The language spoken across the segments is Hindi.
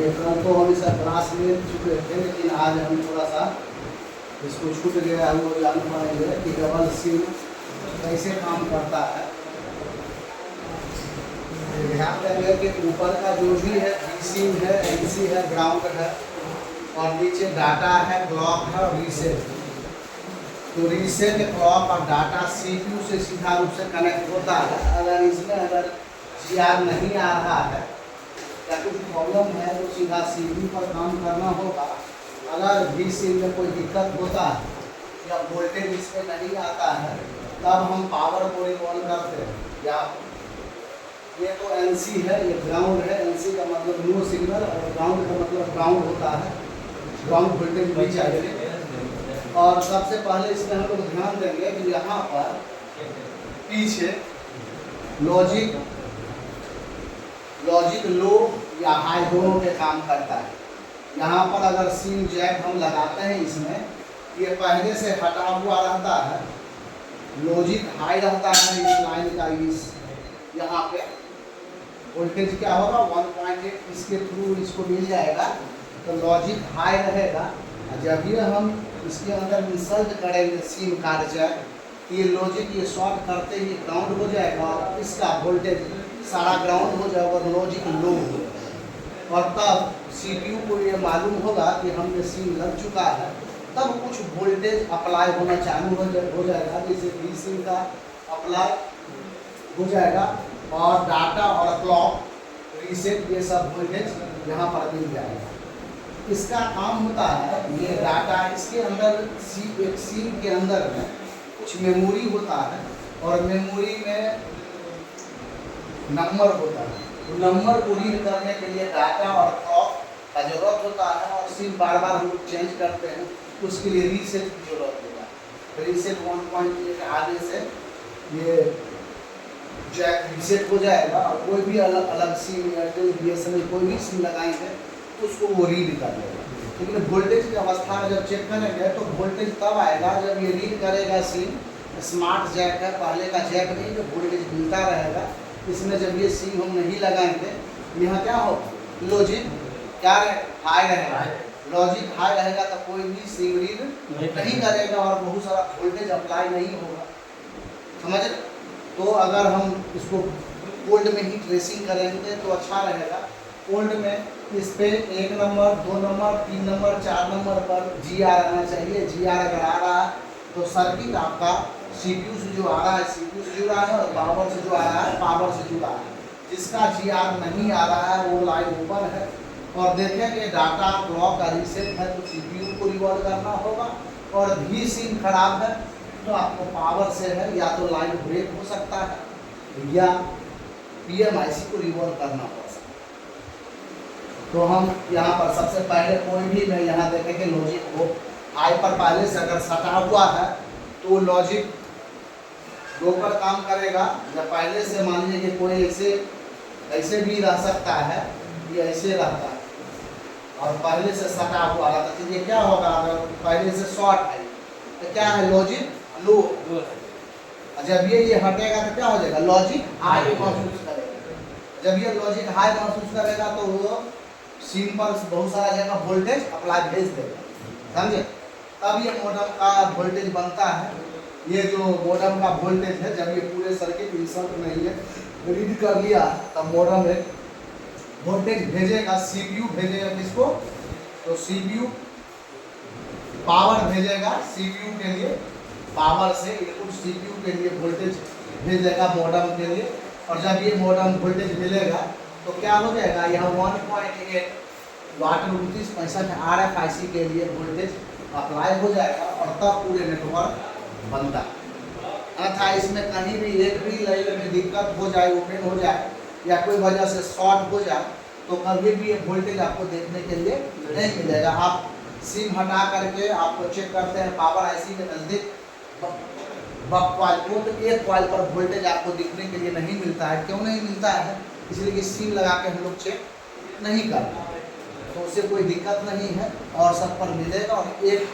ये कल तो हम इसका क्लास ले चुके थे, लेकिन आज हम थोड़ा सा इसको छूट गया है, वो जान पाएंगे कि डबल सिम कैसे काम करता है। ध्यान देंगे कि ऊपर का जो भी है सिम है, एनसी है, ग्राउंड है, और नीचे डाटा है, क्लॉक है और रीसेट। तो रीसेट, क्लॉक और डाटा सीपीयू से सीधा रूप से कनेक्ट होता है। अगर इसमें जीआर नहीं आ रहा है या कुछ प्रॉब्लम है तो सीधा सीपीयू पर काम करना होगा। अगर भी सिम में कोई दिक्कत होता है या वोल्टेज इसमें नहीं आता है तब हम पावर को ऑन करते हैं। या ये तो एनसी है, ये ग्राउंड है। एनसी का मतलब नो सिग्नल और ग्राउंड का मतलब ग्राउंड होता है, ग्राउंड वोल्टेज भी चाहिए। और सबसे पहले इसमें हम लोग ध्यान देंगे कि यहाँ पर पीछे लॉजिक लो या हाई दोनों के काम करता है। यहाँ पर अगर सिम जैक हम लगाते हैं इसमें, ये पहले से हटा हुआ रहता है, लॉजिक हाई रहता है इस लाइन का। इस यहाँ पे वोल्टेज क्या होगा 1.8 इसके थ्रू इसको मिल जाएगा, तो लॉजिक हाई रहेगा। जब ये हम इसके अंदर इंसर्ट करेंगे सिम कार्ड जैक, ये लॉजिक ये शॉर्ट करते ही ग्राउंड हो जाएगा और इसका वोल्टेज सारा ग्राउंड हो जाएगा और लॉजिक लो हो जाएगा। और तब सीपीयू को ये मालूम होगा कि हमने सिम लग चुका है, तब कुछ वोल्टेज अप्लाई होना चालू हो जाएगा, जैसे वी सिम का अप्लाई हो जाएगा और डाटा और क्लॉक, रीसेट, ये सब वोल्टेज यहाँ पर मिल जाएगा। इसका काम होता है, ये डाटा इसके अंदर सिम के अंदर में कुछ मेमोरी होता है और मेमोरी में नंबर होता है। तो नंबर को रीड करने के लिए डाटा और क्लॉक का जरूरत होता है और सिम बार बार हम लोग चेंज करते हैं, तो उसके लिए रीसेट की जरूरत होता है। रीसेट 1.8 आगे से ये जैक रीसेट हो जाएगा और कोई भी अलग अलग सिम, एयरटेल, बीएसएनएल कोई भी सिम लगाएंगे तो उसको वो रीड कर लेगा। लेकिन वोल्टेज की अवस्था में जब चेक करेंगे तो वोल्टेज तब आएगा जब ये रीड करेगा सिम। स्मार्ट जैक है, पहले का जैक नहीं, जो वोल्टेज मिलता रहेगा। इसमें जब ये सिम हम नहीं लगाएंगे, यहाँ क्या होगा, लॉजिक क्या हाई रहेगा। लॉजिक हाई रहेगा तो कोई भी सिम रीड नहीं करेगा और बहुत सारा वोल्टेज अप्लाई नहीं होगा, समझ। तो अगर हम इसको कोल्ड में ही ट्रेसिंग करेंगे तो अच्छा रहेगा। कोल्ड में इस पे 1 नंबर, 2 नंबर, 3 नंबर, 4 नंबर पर जीआर आना चाहिए। जीआर अगर आ रहा है तो सर्किट आपका सीपीयू से जो आ रहा है सीपीयू से जुड़ा है और पावर से जो आ रहा है पावर से जुड़ा है। जिसका जीआर नहीं आ रहा है वो लाइन ओपन है और देखेंगे डाटा क्लॉक का रीसेट है तो सीपीयू को रिवॉल्व करना होगा। और भी सिम खराब है तो आपको पावर से है, या तो लाइन ब्रेक हो सकता है या पीएमआईसी को रिवॉल्व करना पड़ सकता है। तो हम यहाँ पर सबसे पहले कोई भी मैं यहाँ देखेंगे लॉजिक को हाई पर पहले से अगर सटा हुआ है तो लॉजिक लो पर काम करेगा। या पहले से मान लीजिए कि कोई ऐसे भी रह सकता है, ये ऐसे रहता है और पहले से सटा हुआ रहता है, तो ये क्या होगा, अगर पहले से शॉर्ट है तो क्या है, लॉजिक लो। जब ये हटेगा तो क्या हो जाएगा, लॉजिक हाई महसूस करेगा। जब ये लॉजिक हाई महसूस करेगा तो वो सिम पर बहुत सारा जगह वोल्टेज अप्लाई भेज देगा, समझे। तब ये मॉडम का वोल्टेज बनता है। ये जो मॉडम का वोल्टेज है, जब ये पूरे सर्किट इंसर्ट नहीं है, रीड कर लिया तब मॉडम एक वोल्टेज भेजेगा, सीपीयू भेजेगा किसको, तो सीपीयू पावर भेजेगा सीपीयू के लिए, पावर से इनपुट सीपीयू के लिए वोल्टेज भेजेगा मॉडम के लिए। और जब ये मॉडम वोल्टेज मिलेगा तो क्या हो जाएगा, यहाँ 1.8 वाट 2965 RFIC के लिए वोल्टेज अप्लाई हो जाएगा और तब पूरे नेटवर्क बनता है। अन्यथा इसमें कहीं भी एक भी लाइन में दिक्कत हो जाए, ओपन हो जाए या कोई वजह से शॉर्ट हो जाए तो कभी भी ये वोल्टेज आपको देखने के लिए नहीं मिलेगा। आप सिम हटा करके आपको चेक करते हैं पावर आईसी के नज़दीक बक कॉइल को, तो एक कॉइल पर वोल्टेज आपको दिखने के लिए नहीं मिलता है। क्यों नहीं मिलता है, इसलिए कि सिम लगा के हम लोग चेक नहीं करते, तो उससे कोई दिक्कत नहीं है और सब पर मिलेगा। और एक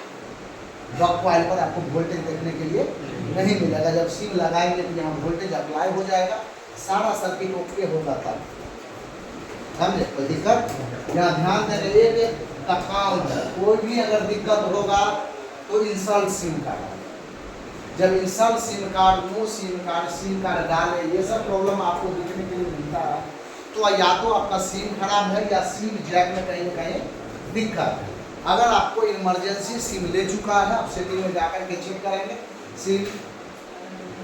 बक कॉइल पर आपको वोल्टेज देखने के लिए नहीं मिलेगा। जब सिम लगाएंगे तो यहाँ वोल्टेज अप्लाई हो जाएगा, सारा सर्किट ओके होगा तब। समझे? कोई दिक्कत? यहाँ ध्यान देने एक तकाम है, कोई भी अगर दिक्कत होगा तो इंसर्ट सिम कार्ड, जब insert SIM card, no SIM card डाले, ये सब प्रॉब्लम आपको देखने के लिए मिलता है। तो या तो आपका सिम खराब है या सिम जैक में कहीं ना कहीं दिक्कत है। अगर आपको इमरजेंसी सिम ले चुका है, आप सेटिंग में जाकर के चेक करेंगे, सिम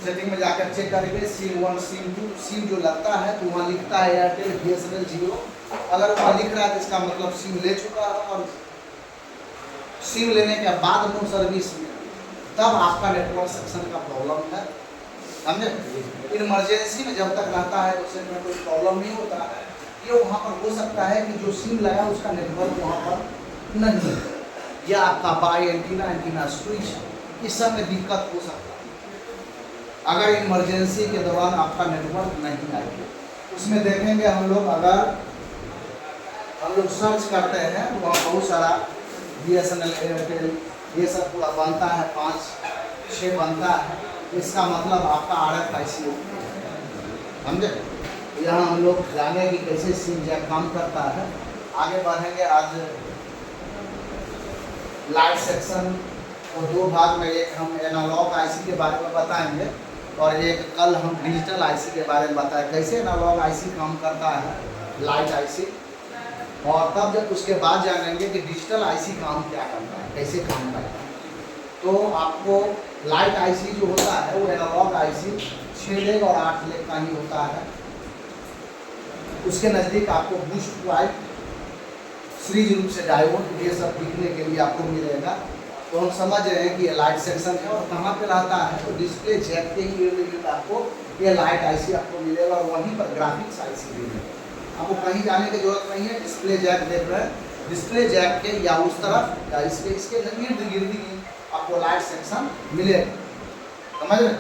सेटिंग में जाकर चेक करेंगे, सिम 1 सिम 2 सिम जो लगता है तो वहाँ लिखता है एयरटेल BSNL 0, अगर वहाँ लिख रहा है तो इसका मतलब सिम ले चुका है, और सिम लेने के बाद नो सर्विस में तब आपका नेटवर्क सेक्शन का प्रॉब्लम है, समझे? इमरजेंसी में जब तक रहता है तो उससे में कोई प्रॉब्लम नहीं होता है। ये वहाँ पर हो सकता है कि जो सिम लगा उसका नेटवर्क वहाँ पर नहीं है, या आपका बाई एंटीना स्विच, इस सब में दिक्कत हो सकता है। अगर इमरजेंसी के दौरान आपका नेटवर्क नहीं आएगा, उसमें देखेंगे हम लोग, अगर हम लोग सर्च करते हैं तो वहाँ बहुत सारा BSNL एयरटेल ये सब पूरा बनता है, 5-6 बनता है, इसका मतलब आपका RFIC समझे? यहाँ हम लोग जाने कि कैसे सिम जैक काम करता है, आगे बढ़ेंगे। आज लाइट सेक्शन और 2 भाग में, एक हम एनालॉग IC के बारे में बताएंगे और एक कल हम डिजिटल IC के बारे में बताएं, कैसे एनालॉग IC काम करता है, लाइट IC, और तब जब उसके बाद जानेंगे कि डिजिटल IC काम क्या करता है, कैसे काम करता है। तो आपको लाइट IC जो होता है वो एनालॉग IC 6 लेग और 8 लेग का ही होता है। उसके नज़दीक आपको बूस्ट वाइट, सीरीज रूप से डायोड, ये सब दिखने के लिए आपको मिलेगा। तो हम समझ रहे हैं कि ये लाइट सेक्शन है, और कहाँ पे रहता है तो डिस्प्ले जैक के ही इर्द गिर्द आपको ये लाइट IC आपको मिलेगा, और वहीं पर ग्राफिक्स IC भी मिलेगा। आपको कहीं जाने की जरूरत नहीं है। डिस्प्ले जैक देख रहे हैं, डिस्प्ले जैक के या उस तरफ या इसके इर्द गिर्द ही आपको लाइट सेक्शन मिलेगा, समझ रहे?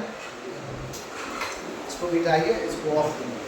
इसको मिटाइए, इसको ऑफ करिए।